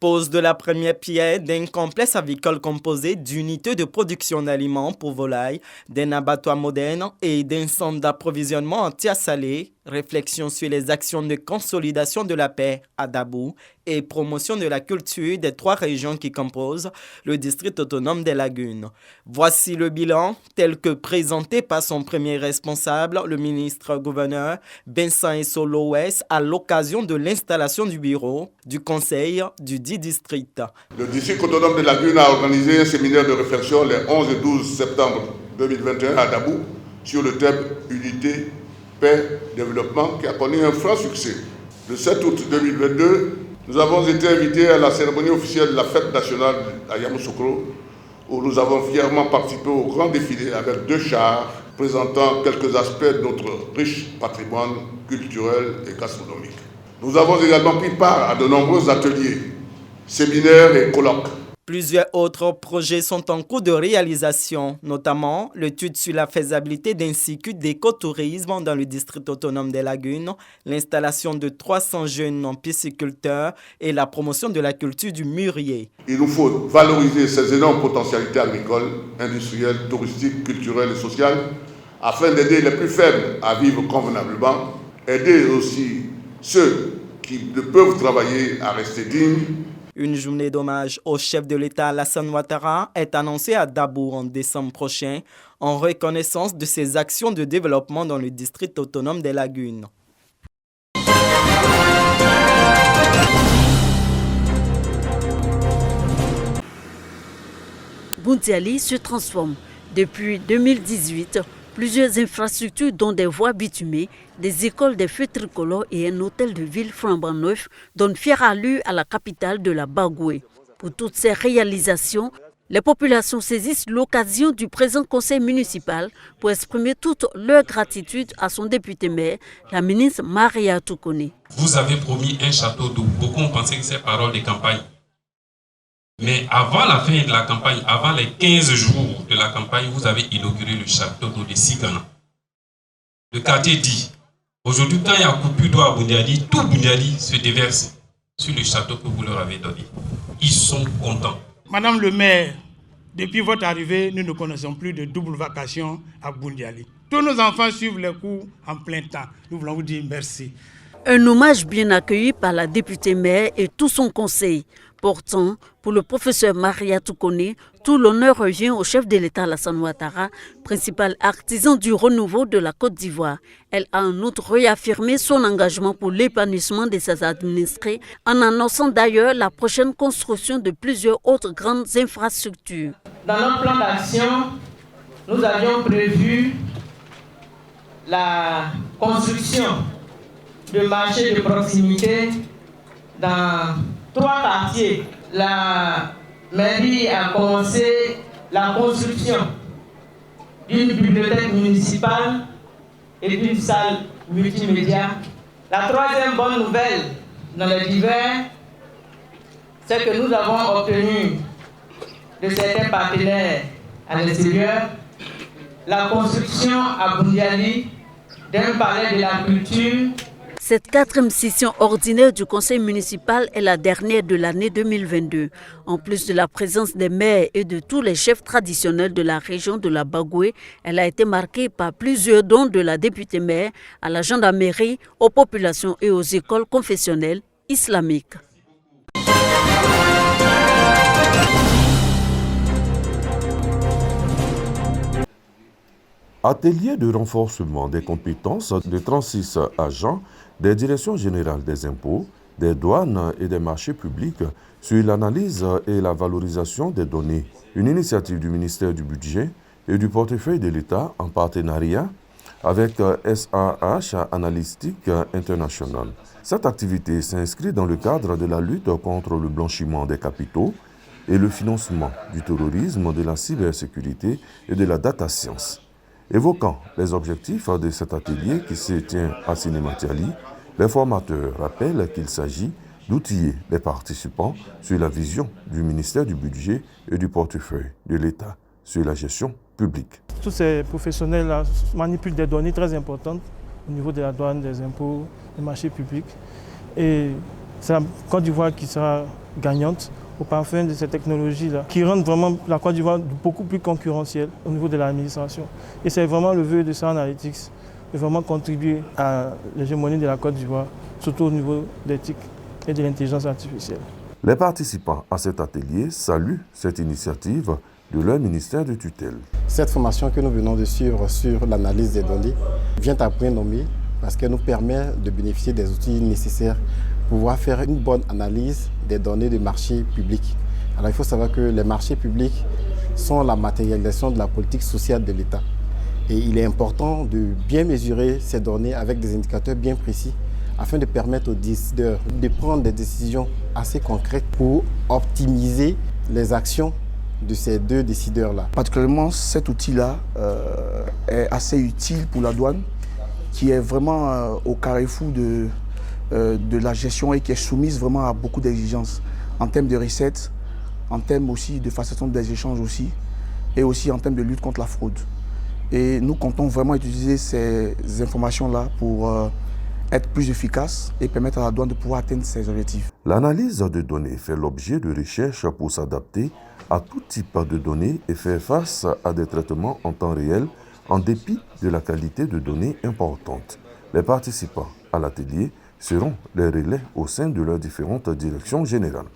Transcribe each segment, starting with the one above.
Pose de la première pierre d'un complexe avicole composé d'unités de production d'aliments pour volailles, d'un abattoir moderne et d'un centre d'approvisionnement anti-salé. Réflexion sur les actions de consolidation de la paix à Dabou et promotion de la culture des 3 régions qui composent le district autonome des Lagunes. Voici le bilan tel que présenté par son premier responsable, le ministre-gouverneur Vincent Essolo-Ouest, à l'occasion de l'installation du bureau du conseil du dit district. Le district autonome des Lagunes a organisé un séminaire de réflexion les 11 et 12 septembre 2021 à Dabou sur le thème Unité, paix, développement qui a connu un franc succès. Le 7 août 2022, nous avons été invités à la cérémonie officielle de la fête nationale à Yamoussoukro, où nous avons fièrement participé au grand défilé avec 2 chars présentant quelques aspects de notre riche patrimoine culturel et gastronomique. Nous avons également pris part à de nombreux ateliers, séminaires et colloques. Plusieurs autres projets sont en cours de réalisation, notamment l'étude sur la faisabilité d'un circuit d'écotourisme dans le district autonome des Lagunes, l'installation de 300 jeunes pisciculteurs et la promotion de la culture du mûrier. Il nous faut valoriser ces énormes potentialités agricoles, industrielles, touristiques, culturelles et sociales afin d'aider les plus faibles à vivre convenablement, aider aussi ceux qui ne peuvent travailler à rester dignes. Une journée d'hommage au chef de l'État Alassane Ouattara est annoncée à Dabou en décembre prochain en reconnaissance de ses actions de développement dans le district autonome des Lagunes. Boundiali se transforme. Depuis 2018, plusieurs infrastructures dont des voies bitumées, des écoles, des feux tricolores et un hôtel de ville flambant neuf donnent fière allure à la capitale de la Bagoué. Pour toutes ces réalisations, les populations saisissent l'occasion du présent conseil municipal pour exprimer toute leur gratitude à son député-maire, la ministre Maria Toukone. Vous avez promis un château d'eau. Beaucoup ont pensé que c'est parole de campagne. Mais avant la fin de la campagne, avant les 15 jours de la campagne, vous avez inauguré le château d'eau de Sigana. Le quartier dit, aujourd'hui, quand il y a coupure d'eau à Boundiali, tout Boundiali se déverse sur le château que vous leur avez donné. Ils sont contents. Madame le maire, depuis votre arrivée, nous ne connaissons plus de double vacation à Boundiali. Tous nos enfants suivent les cours en plein temps. Nous voulons vous dire merci. Un hommage bien accueilli par la députée maire et tout son conseil. Pourtant, pour le professeur Maria Toukone, tout l'honneur revient au chef de l'État Alassane Ouattara, principal artisan du renouveau de la Côte d'Ivoire. Elle a en outre réaffirmé son engagement pour l'épanouissement de ses administrés en annonçant d'ailleurs la prochaine construction de plusieurs autres grandes infrastructures. Dans notre plan d'action, nous avions prévu la construction de marchés de proximité dans 3 quartiers. La mairie a commencé la construction d'une bibliothèque municipale et d'une salle multimédia. La 3e bonne nouvelle dans les divers, c'est que nous avons obtenu de certains partenaires à l'extérieur la construction à Boundiali d'un palais de la culture. Cette 4e session ordinaire du conseil municipal est la dernière de l'année 2022. En plus de la présence des maires et de tous les chefs traditionnels de la région de la Bagoué, elle a été marquée par plusieurs dons de la députée maire à la gendarmerie, aux populations et aux écoles confessionnelles islamiques. Atelier de renforcement des compétences de 36 agents des directions générales des impôts, des douanes et des marchés publics sur l'analyse et la valorisation des données. Une initiative du ministère du Budget et du portefeuille de l'État en partenariat avec SAH Analytique International. Cette activité s'inscrit dans le cadre de la lutte contre le blanchiment des capitaux et le financement du terrorisme, de la cybersécurité et de la data science. Évoquant les objectifs de cet atelier qui se tient à Sinématiali, les formateurs rappellent qu'il s'agit d'outiller les participants sur la vision du ministère du Budget et du portefeuille de l'État sur la gestion publique. Tous ces professionnels-là manipulent des données très importantes au niveau de la douane, des impôts, des marchés publics. Et c'est la Côte d'Ivoire qui sera gagnante au parfum de ces technologies-là, qui rendent vraiment la Côte d'Ivoire beaucoup plus concurrentielle au niveau de l'administration. Et c'est vraiment le vœu de SAR Analytics de vraiment contribuer à l'hégémonie de la Côte d'Ivoire, surtout au niveau de l'éthique et de l'intelligence artificielle. Les participants à cet atelier saluent cette initiative de leur ministère de tutelle. Cette formation que nous venons de suivre sur l'analyse des données vient à point nommé parce qu'elle nous permet de bénéficier des outils nécessaires pour pouvoir faire une bonne analyse des données de marché public. Alors il faut savoir que les marchés publics sont la matérialisation de la politique sociale de l'État. Et il est important de bien mesurer ces données avec des indicateurs bien précis afin de permettre aux décideurs de prendre des décisions assez concrètes pour optimiser les actions de ces deux décideurs-là. Particulièrement, cet outil-là est assez utile pour la douane, qui est vraiment au carrefour de la gestion et qui est soumise vraiment à beaucoup d'exigences en termes de recettes, en termes aussi de façon des échanges aussi, et aussi en termes de lutte contre la fraude. Et nous comptons vraiment utiliser ces informations-là pour être plus efficaces et permettre à la douane de pouvoir atteindre ses objectifs. L'analyse de données fait l'objet de recherches pour s'adapter à tout type de données et faire face à des traitements en temps réel en dépit de la qualité de données importante. Les participants à l'atelier seront les relais au sein de leurs différentes directions générales.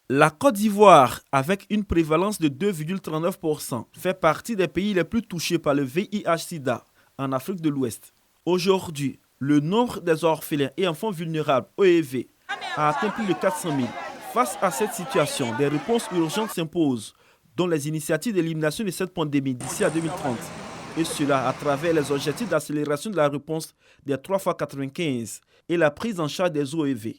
La Côte d'Ivoire, avec une prévalence de 2,39%, fait partie des pays les plus touchés par le VIH-Sida en Afrique de l'Ouest. Aujourd'hui, le nombre des orphelins et enfants vulnérables OEV a atteint plus de 400 000. Face à cette situation, des réponses urgentes s'imposent, dont les initiatives d'élimination de cette pandémie d'ici à 2030. Et cela à travers les objectifs d'accélération de la réponse des 3x95 et la prise en charge des OEV.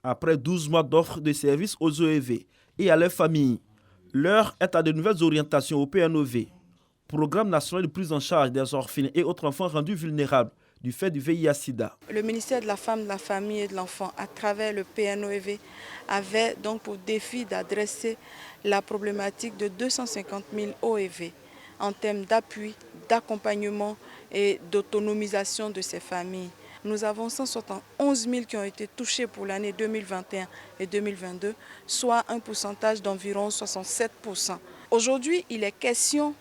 Après 12 mois d'offres de services aux OEV et à leurs familles, l'heure est à de nouvelles orientations au PNOV, Programme national de prise en charge des orphelins et autres enfants rendus vulnérables du fait du VIH-Sida. Le ministère de la Femme, de la Famille et de l'Enfant, à travers le PNOV, avait donc pour défi d'adresser la problématique de 250 000 OEV en termes d'appui, d'accompagnement et d'autonomisation de ces familles. Nous avons 171 000 qui ont été touchés pour l'année 2021 et 2022, soit un pourcentage d'environ 67%. Aujourd'hui, il est question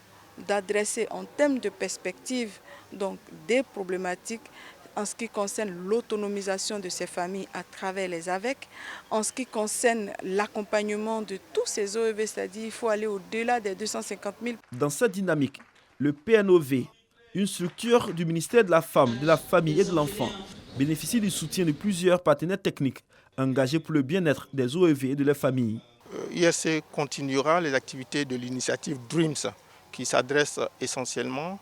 d'adresser en termes de perspective donc des problématiques en ce qui concerne l'autonomisation de ces familles à travers les AVEC, en ce qui concerne l'accompagnement de tous ces OEV, c'est-à-dire qu'il faut aller au-delà des 250 000. Dans cette dynamique, le PNOV, une structure du ministère de la Femme, de la Famille et de l'Enfant, bénéficie du soutien de plusieurs partenaires techniques engagés pour le bien-être des OEV et de leurs familles. ISC continuera les activités de l'initiative DREAMS qui s'adresse essentiellement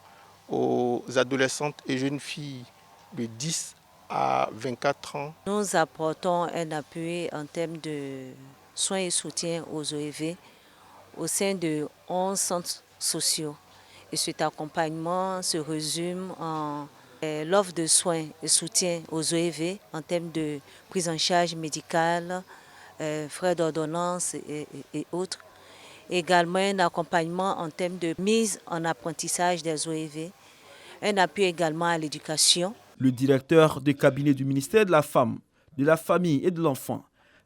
aux adolescentes et jeunes filles de 10 à 24 ans. Nous apportons un appui en termes de soins et soutien aux OEV au sein de 11 centres sociaux. Et cet accompagnement se résume en l'offre de soins et soutien aux OEV en termes de prise en charge médicale, frais d'ordonnance et autres. Également un accompagnement en termes de mise en apprentissage des OEV, un appui également à l'éducation. Le directeur de cabinet du ministère de la Femme, de la Famille et de l'Enfant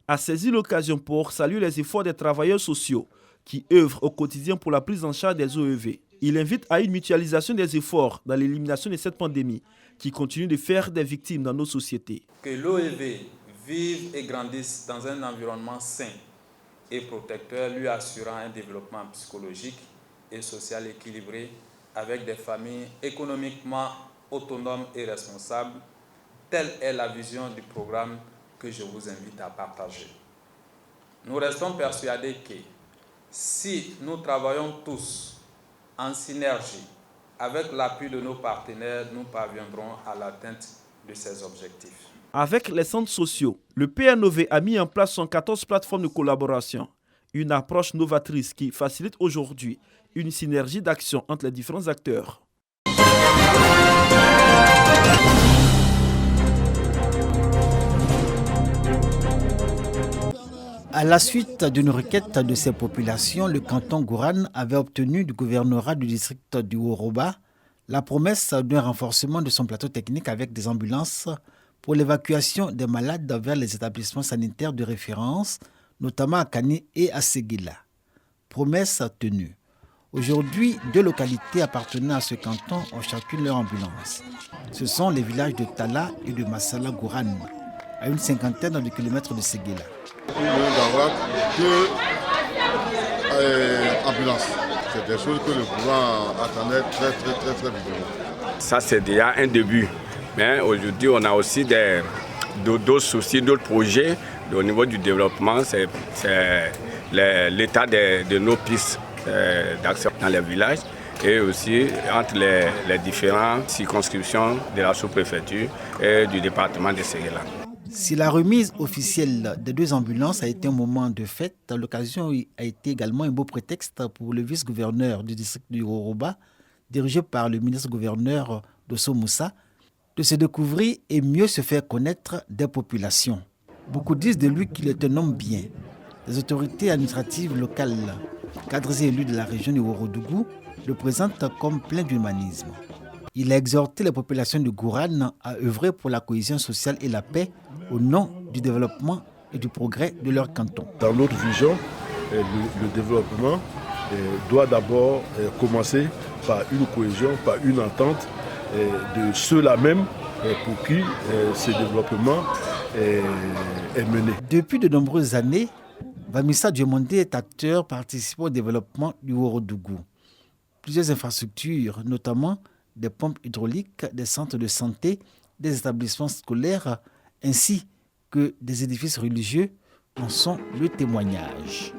a saisi l'occasion pour saluer les efforts des travailleurs sociaux qui œuvrent au quotidien pour la prise en charge des OEV. Il invite à une mutualisation des efforts dans l'élimination de cette pandémie qui continue de faire des victimes dans nos sociétés. Que l'OEV vive et grandisse dans un environnement sain et protecteur, lui assurant un développement psychologique et social équilibré avec des familles économiquement autonomes et responsables. Telle est la vision du programme que je vous invite à partager. Nous restons persuadés que si nous travaillons tous en synergie avec l'appui de nos partenaires, nous parviendrons à l'atteinte de ces objectifs. Avec les centres sociaux, le PNOV a mis en place 114 plateformes de collaboration, une approche novatrice qui facilite aujourd'hui une synergie d'action entre les différents acteurs. À la suite d'une requête de ces populations, le canton Gourane avait obtenu du gouvernorat du district du Haut-Roba la promesse d'un renforcement de son plateau technique avec des ambulances pour l'évacuation des malades vers les établissements sanitaires de référence, notamment à Kani et à Séguila. Promesse tenue. Aujourd'hui, 2 localités appartenant à ce canton ont chacune leur ambulance. Ce sont les villages de Tala et de Massala Gourane, à une 50aine de kilomètres de Séguila. Ambulance. C'est des choses que le gouvernement attendait très vivement. Ça, c'est déjà un début. Mais aujourd'hui, on a aussi d'autres soucis, d'autres projets. Au niveau du développement, c'est l'état de nos pistes d'accès dans les villages et aussi entre les différentes circonscriptions de la sous-préfecture et du département de Séguila. Si la remise officielle des 2 ambulances a été un moment de fête, l'occasion a été également un beau prétexte pour le vice-gouverneur du district du Haut-Roba, dirigé par le ministre-gouverneur Dosso Moussa, de se découvrir et mieux se faire connaître des populations. Beaucoup disent de lui qu'il est un homme bien. Les autorités administratives locales, cadres et élus de la région du Ourodougou, le présentent comme plein d'humanisme. Il a exhorté les populations de Gourane à œuvrer pour la cohésion sociale et la paix au nom du développement et du progrès de leur canton. Dans notre vision, le développement doit d'abord commencer par une cohésion, par une entente de ceux-là même pour qui ce développement est mené. Depuis de nombreuses années, Vamissa Diomondé est acteur participant au développement du Ourodougou. Plusieurs infrastructures, notamment des pompes hydrauliques, des centres de santé, des établissements scolaires, ainsi que des édifices religieux, en sont le témoignage.